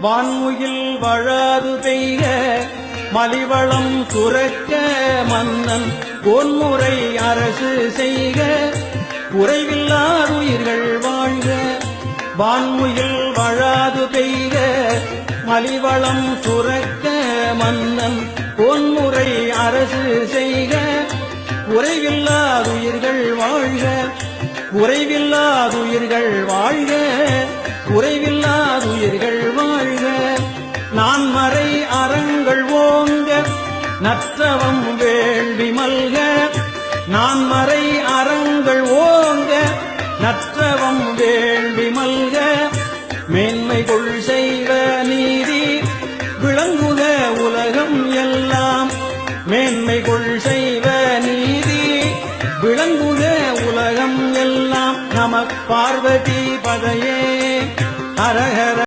வான்முகில் வழாது பெய்க மலிவளம் சுரக்க மன்னன் பொன்முறை அரசு செய்க குறைவில்லாதுயிர்கள் வாழ்க. வான்முகில் வழாது பெய்க மலிவளம் சுரக்க மன்னன் பொன்முறை அரசு செய்க குறைவில்லாதுயிர்கள் வாழ்க. குறைவில்லாதுயிர்கள் வாழ்க. குறைவில்லாதுயிர்கள் வாழ்க. நான்மறை அறங்கள் ஓங்க நற்றவம் வேள்வி மல்க. நான்மறை அறங்கள் ஓங்க நற்றவம் வேள்வி மல்க. மேன்மைகொள் செய்வ நீதி விளங்குக உலகம் எல்லாம். மேன்மைகொள் செய்வ நீதி விளங்குக உலகம் எல்லாம். நம பார்வதி பதையே ஹரஹர.